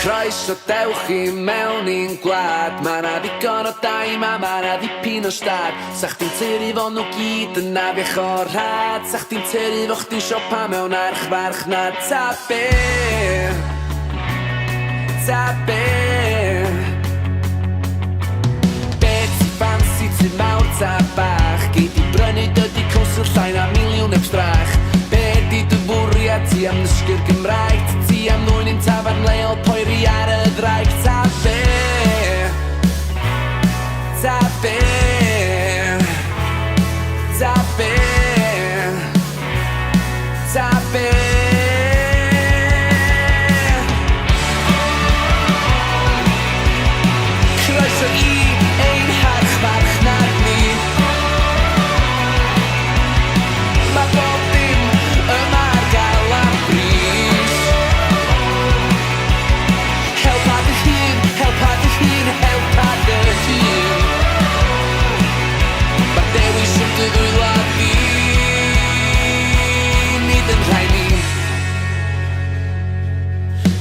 Croeso dewch I mewn i'n gwlad. Ma' na ddigon o daim a ma' na ddipyn o stad. Sa chdi'n tyru fo nhw gyd yn afiach o'r rhad. Sa chdi'n tyru fo chdi'n siopa mewn archfarchnad. Ta be? Ta be? Be ti fancy ty mawr ta bach? Gei di brynu dydy cwsl llai na miliwn ebstrach. Be di dy fwriad ti am ddysgu'r Gymraeg? Ti am ddwy'n un tafarn leol poeri ar y ddraig. Ta be? Ta be? Ta be? Ta be? Croeso I ein archfarchnad ni. Ma' bob dim yma ar gael am bris. Helpa dy hun, helpa dy hun, helpa dy hun. Ma' dewis yn dy ddwylo fi, nid yn rhai ni.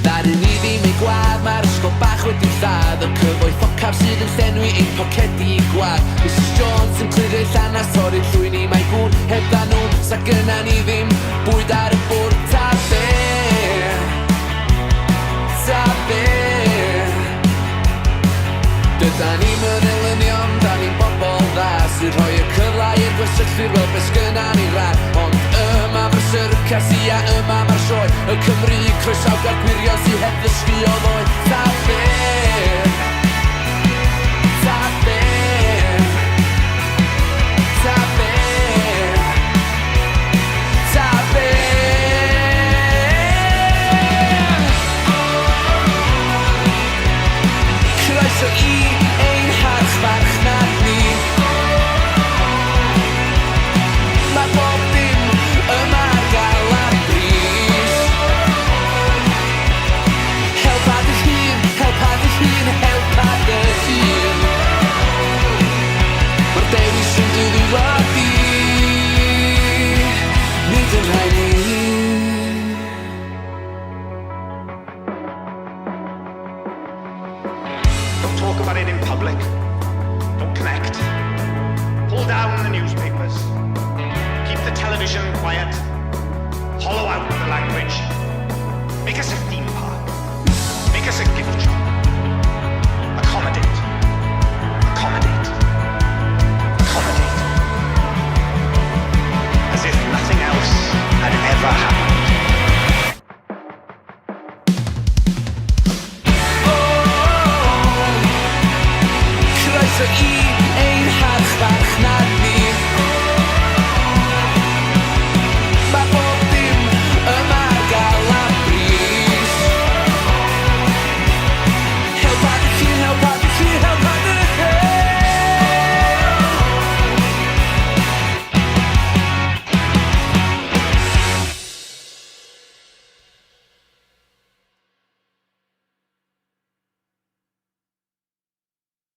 Ddaru ni ddim ei gwad, mae'r ysgol bach wedi lladd. Y cyfoeth ffocaf sydd yn llenwi ein pocedi gwad. Mrs Jones yn clirio'i llanas, torri'r llwyn I mae gŵr. Heb da nhw, sa gynna ni ddim bwyd ar y bwrdd. Ta be? Ta be? Dyda ni'n elynion, da ni'n bobl dda sy'n rhoi y cyfle i'r gwersyllwyr fel beth gynna ni rad. Ond yma mae'r syrcas I a yma mae'r sioe. Y Cymru croesaw gael gwirion sy'n heb ddysgu o ddoe. Ta be? Ta be? Ta be? Ta be? Croeso I ein archfarchnad ni. Ma' bob dim yma ar gael am bris. Helpa dy hun, helpa dy hun, helpa dy hun. Mae'r dewis yn dy ddwylo di, nid yn rhai ni. Don't talk about it in public. Don't connect. Pull down the newspapers. Keep the television quiet. Hollow out the language. Make us